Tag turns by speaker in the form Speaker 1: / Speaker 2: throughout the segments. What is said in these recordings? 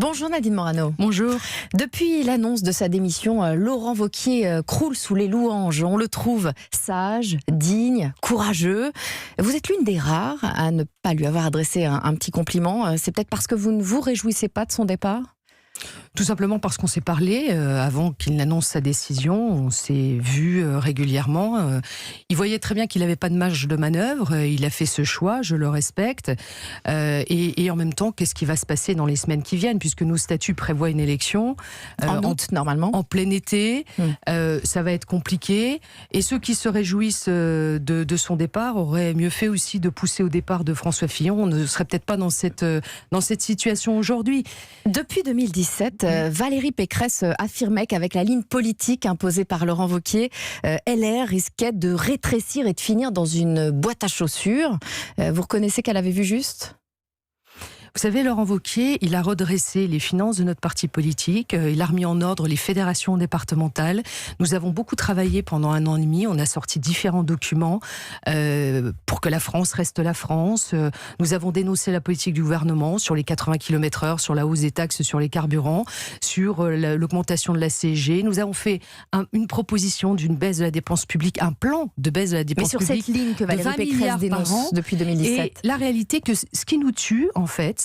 Speaker 1: Bonjour Nadine Morano.
Speaker 2: Bonjour.
Speaker 1: Depuis l'annonce de sa démission, Laurent Wauquiez croule sous les louanges. On le trouve sage, digne, courageux. Vous êtes l'une des rares à ne pas lui avoir adressé un petit compliment. C'est peut-être parce que vous ne vous réjouissez pas de son départ ?
Speaker 2: Tout simplement parce qu'on s'est parlé avant qu'il n'annonce sa décision. On s'est vu régulièrement. Il voyait très bien qu'il n'avait pas de marge de manœuvre. Il a fait ce choix, je le respecte. Et en même temps, qu'est-ce qui va se passer dans les semaines qui viennent, puisque nos statuts prévoient une élection
Speaker 1: en août, normalement.
Speaker 2: En plein été. Ça va être compliqué. Et ceux qui se réjouissent de son départ auraient mieux fait aussi de pousser au départ de François Fillon. On ne serait peut-être pas dans cette situation aujourd'hui.
Speaker 1: Depuis 2017, Valérie Pécresse affirmait qu'avec la ligne politique imposée par Laurent Wauquiez, LR risquait de rétrécir et de finir dans une boîte à chaussures. Vous reconnaissez qu'elle avait vu juste ?
Speaker 2: Vous savez, Laurent Wauquiez, il a redressé les finances de notre parti politique, il a remis en ordre les fédérations départementales. Nous avons beaucoup travaillé pendant 1 an et demi, on a sorti différents documents pour que la France reste la France. Nous avons dénoncé la politique du gouvernement sur les 80 km/h, sur la hausse des taxes sur les carburants, sur l'augmentation de la CSG. Nous avons fait une proposition d'une baisse de la dépense publique, un plan de baisse de la dépense publique.
Speaker 1: Mais sur cette ligne que Valérie Pécresse dénonce depuis 2017.
Speaker 2: Et la réalité, que ce qui nous tue, en fait,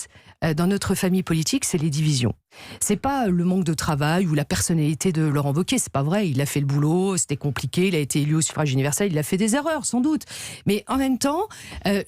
Speaker 2: dans notre famille politique, c'est les divisions. C'est pas le manque de travail ou la personnalité de Laurent Wauquiez, c'est pas vrai. Il a fait le boulot, c'était compliqué, il a été élu au suffrage universel, il a fait des erreurs, sans doute. Mais en même temps,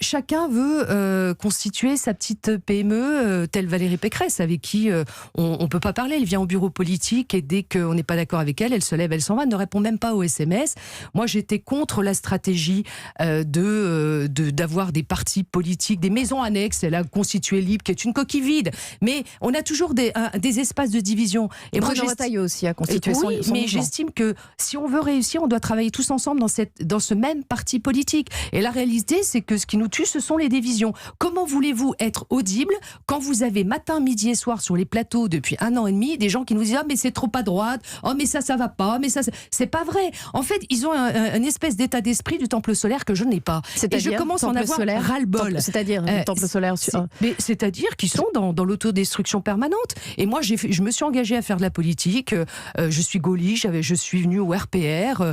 Speaker 2: chacun veut constituer sa petite PME, telle Valérie Pécresse, avec qui on peut pas parler. Elle vient au bureau politique et dès qu'on n'est pas d'accord avec elle, elle se lève, elle s'en va, elle ne répond même pas aux SMS. Moi, j'étais contre la stratégie d'avoir des partis politiques, des maisons annexes. Elle a constitué Libre, qui est une coquille vide. Mais on a toujours des espaces de division.
Speaker 1: Et Bruno Retailleau aussi a constitué son
Speaker 2: mais
Speaker 1: mouvement.
Speaker 2: j'estime que si on veut réussir, on doit travailler tous ensemble dans ce même parti politique. Et la réalité, c'est que ce qui nous tue, ce sont les divisions. Comment voulez-vous être audible quand vous avez matin, midi et soir sur les plateaux depuis 1 an et demi des gens qui nous disent « Ah, mais c'est trop à droite. Oh, mais ça va pas. Mais ça, c'est pas vrai. » En fait, ils ont un espèce d'état d'esprit du temple solaire que je n'ai pas. Et je commence à en avoir ras-le-bol.
Speaker 1: C'est-à-dire temple solaire.
Speaker 2: C'est-à-dire qu'ils sont dans l'autodestruction permanente. Et moi, je me suis engagée à faire de la politique. Je suis gaulliste, je suis venue au RPR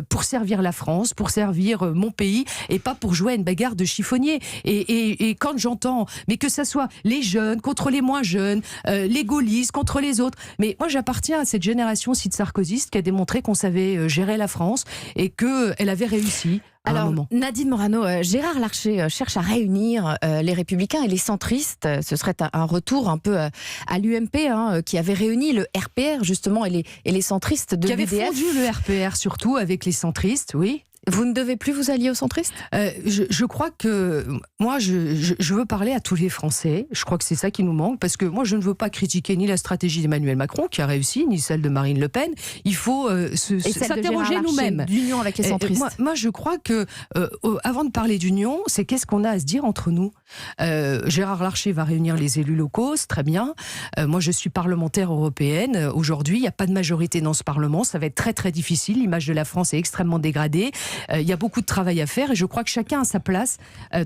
Speaker 2: pour servir la France, pour servir mon pays, et pas pour jouer à une bagarre de chiffonnier. Et quand j'entends, mais que ça soit les jeunes contre les moins jeunes, les gaullistes contre les autres, mais moi j'appartiens à cette génération sarkozyste qui a démontré qu'on savait gérer la France et qu'elle avait réussi.
Speaker 1: Alors, Nadine Morano, Gérard Larcher cherche à réunir les Républicains et les centristes. Ce serait un retour un peu à l'UMP, qui avait réuni le RPR, justement, et les centristes de l'UDF.
Speaker 2: Qui avait fondu le RPR, surtout, avec les centristes, oui.
Speaker 1: Vous ne devez plus vous allier aux centristes ?
Speaker 2: Je crois que moi, je veux parler à tous les Français. Je crois que c'est ça qui nous manque, parce que moi, je ne veux pas critiquer ni la stratégie d'Emmanuel Macron, qui a réussi, ni celle de Marine Le Pen. Il faut s'interroger nous-mêmes.
Speaker 1: D'union avec les centristes.
Speaker 2: Moi, je crois que, avant de parler d'union, c'est qu'est-ce qu'on a à se dire entre nous. Gérard Larcher va réunir les élus locaux, c'est très bien. Moi, je suis parlementaire européenne. Aujourd'hui, il n'y a pas de majorité dans ce Parlement. Ça va être très, très difficile. L'image de la France est extrêmement dégradée. Il y a beaucoup de travail à faire et je crois que chacun a sa place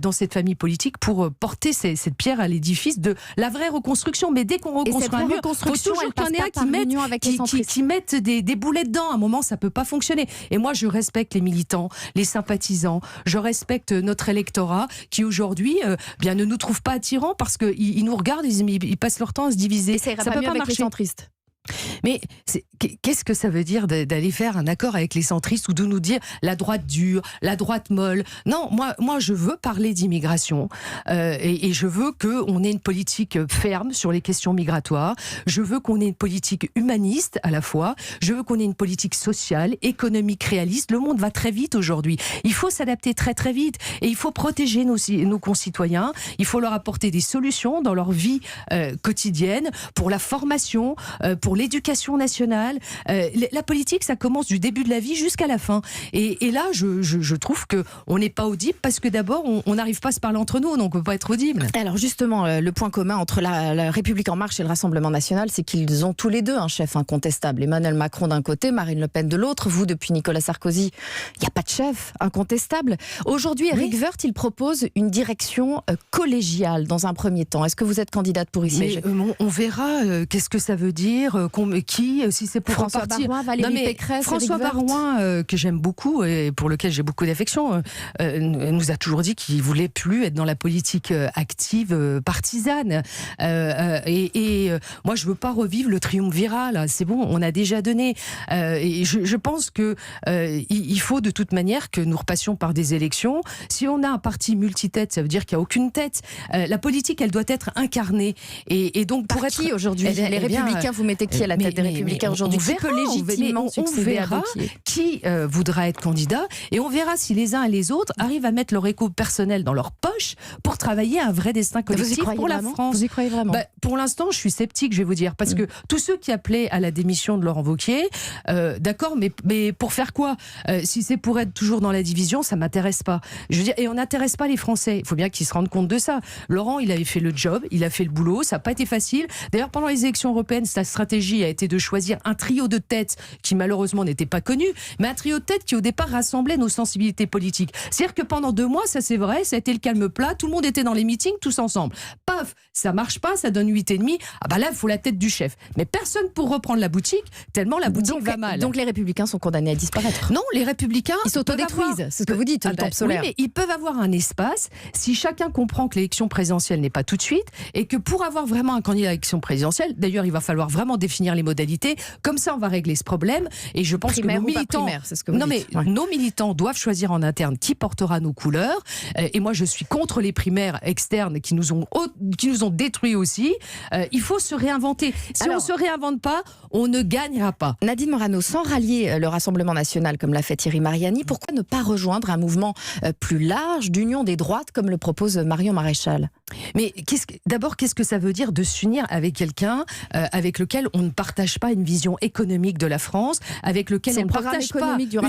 Speaker 2: dans cette famille politique pour porter cette pierre à l'édifice de la vraie reconstruction. Mais dès qu'on reconstruit un mur, il faut toujours qu'il y en ait qui mettent des boulets dedans. À un moment, ça ne peut pas fonctionner. Et moi, je respecte les militants, les sympathisants. Je respecte notre électorat qui, aujourd'hui, ne nous trouve pas attirants parce qu'ils nous regardent, ils passent leur temps à se diviser.
Speaker 1: Et ça ira pas mieux avec les centristes.
Speaker 2: Mais qu'est-ce que ça veut dire d'aller faire un accord avec les centristes ou de nous dire la droite dure, la droite molle? Non, moi je veux parler d'immigration et je veux qu'on ait une politique ferme sur les questions migratoires. Je veux qu'on ait une politique humaniste à la fois. Je veux qu'on ait une politique sociale, économique, réaliste. Le monde va très vite aujourd'hui. Il faut s'adapter très très vite et il faut protéger nos concitoyens. Il faut leur apporter des solutions dans leur vie quotidienne, pour la formation, pour l'éducation l'éducation nationale. La politique, ça commence du début de la vie jusqu'à la fin. Et là, je trouve qu'on n'est pas audible parce que d'abord, on n'arrive pas à se parler entre nous, donc on ne peut pas être audible.
Speaker 1: Alors justement, le point commun entre la République En Marche et le Rassemblement National, c'est qu'ils ont tous les deux un chef incontestable. Emmanuel Macron d'un côté, Marine Le Pen de l'autre. Vous, depuis Nicolas Sarkozy, il n'y a pas de chef incontestable. Aujourd'hui, Éric Woerth, il propose une direction collégiale dans un premier temps. Est-ce que vous êtes candidate pour y siéger ?
Speaker 2: On verra qu'est-ce que ça veut dire, si c'est pour
Speaker 1: François
Speaker 2: repartir.
Speaker 1: Baroin, Valérie Pécresse,
Speaker 2: François
Speaker 1: Éric Woerth.
Speaker 2: Baroin, que j'aime beaucoup et pour lequel j'ai beaucoup d'affection, nous a toujours dit qu'il voulait plus être dans la politique active partisane. Moi, je veux pas revivre le triumvirat. Là. C'est bon, on a déjà donné. Et je pense que il faut de toute manière que nous repassions par des élections. Si on a un parti multitête, ça veut dire qu'il n'y a aucune tête. La politique, elle doit être incarnée. Et donc, pour être
Speaker 1: qui aujourd'hui les Républicains, vous mettez qui à la tête des Républicains aujourd'hui? Qui peut légitimement succéder à Wauquiez?
Speaker 2: Qui voudra être candidat, et on verra si les uns et les autres arrivent à mettre leur écho personnel dans leur poche pour travailler à un vrai destin collectif pour la France.
Speaker 1: Vous y croyez vraiment?
Speaker 2: Pour l'instant, je suis sceptique, je vais vous dire, parce que tous ceux qui appelaient à la démission de Laurent Wauquiez, d'accord, mais pour faire quoi? Si c'est pour être toujours dans la division, ça m'intéresse pas. Je veux dire, et on n'intéresse pas les Français. Il faut bien qu'ils se rendent compte de ça. Laurent, il avait fait le job, il a fait le boulot, ça n'a pas été facile. D'ailleurs, pendant les élections européennes, sa stratégie a été de choisir un trio de têtes qui malheureusement n'était pas connu, mais un trio de têtes qui au départ rassemblait nos sensibilités politiques. C'est-à-dire que pendant 2 mois, ça c'est vrai, ça a été le calme plat, tout le monde était dans les meetings, tous ensemble. Paf, ça marche pas, ça donne 8,5. Ah bah là, il faut la tête du chef. Mais personne pour reprendre la boutique, tellement la boutique va mal.
Speaker 1: Donc les Républicains sont condamnés à disparaître?
Speaker 2: Non, les Républicains...
Speaker 1: Ils s'autodétruisent, c'est ce que vous dites, le temple solaire.
Speaker 2: Oui, mais ils peuvent avoir un espace si chacun comprend que l'élection présidentielle n'est pas tout de suite et que pour avoir vraiment un candidat à l'élection présidentielle, d'ailleurs, il va falloir vraiment définir les modalités. Comme ça, on va régler ce problème. Et je pense
Speaker 1: primaire
Speaker 2: que nos militants...
Speaker 1: c'est ce que vous dites.
Speaker 2: Mais nos militants doivent choisir en interne qui portera nos couleurs. Et moi, je suis contre les primaires externes qui nous ont détruits aussi. Il faut se réinventer. Si on ne se réinvente pas, on ne gagnera pas.
Speaker 1: Nadine Morano, sans rallier le Rassemblement National comme l'a fait Thierry Mariani, pourquoi ne pas rejoindre un mouvement plus large d'union des droites comme le propose Marion Maréchal?
Speaker 2: Mais d'abord, qu'est-ce que ça veut dire de s'unir avec quelqu'un avec lequel on ne partage pas une vision économique de la France, avec lequel on ne partage pas une vision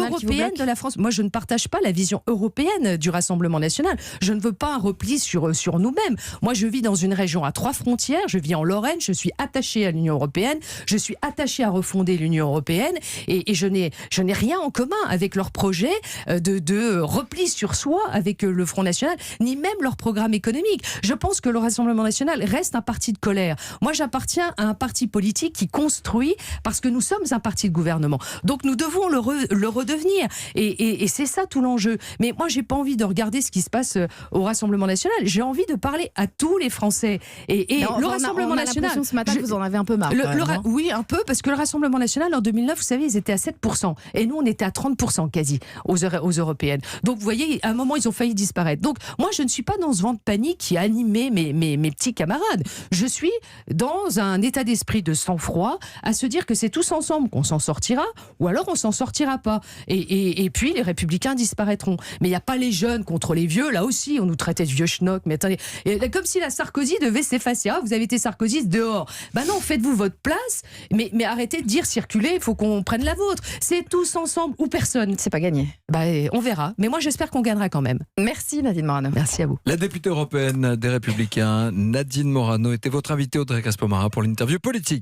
Speaker 2: européenne de la France? Moi, je ne partage pas la vision européenne du Rassemblement National. Je ne veux pas un repli sur nous-mêmes. Moi, je vis dans une région à 3 frontières. Je vis en Lorraine. Je suis attachée à l'Union européenne. Je suis attachée à refonder l'Union européenne. Et je n'ai rien en commun avec leur projet de repli sur soi avec le Front National, ni même leur programme économique. Je pense que le Rassemblement National reste un parti de colère. Moi, j'appartiens à un parti politique qui construit parce que nous sommes un parti de gouvernement. Donc, nous devons le redevenir. Et c'est ça tout l'enjeu. Mais moi, j'ai pas envie de regarder ce qui se passe au Rassemblement National. J'ai envie de parler à tous les Français. Et le Rassemblement National...
Speaker 1: ce matin que vous en avez un peu marre.
Speaker 2: Oui, un peu, parce que le Rassemblement National, en 2009, vous savez, ils étaient à 7%. Et nous, on était à 30% quasi aux européennes. Donc, vous voyez, à un moment, ils ont failli disparaître. Donc, moi, je ne suis pas dans ce vent de panique qui a animé mes petits camarades. Je suis dans un état d'esprit de sang-froid à se dire que c'est tous ensemble qu'on s'en sortira, ou alors on s'en sortira pas. Et puis, les Républicains disparaîtront. Mais il n'y a pas les jeunes contre les vieux. Là aussi, on nous traitait de vieux schnock. Mais attendez, comme si la Sarkozy devait s'effacer. Ah, vous avez été Sarkozy dehors. Ben non, faites-vous votre place, mais arrêtez de dire circuler, il faut qu'on prenne la vôtre. C'est tous ensemble ou personne.
Speaker 1: C'est pas gagné.
Speaker 2: On verra. Mais moi, j'espère qu'on gagnera quand même.
Speaker 1: Merci Nadine Morano.
Speaker 2: Merci à vous.
Speaker 3: La députée européenne des Républicains, Nadine Morano, était votre invitée Audrey Caspo-Marin pour l'interview politique.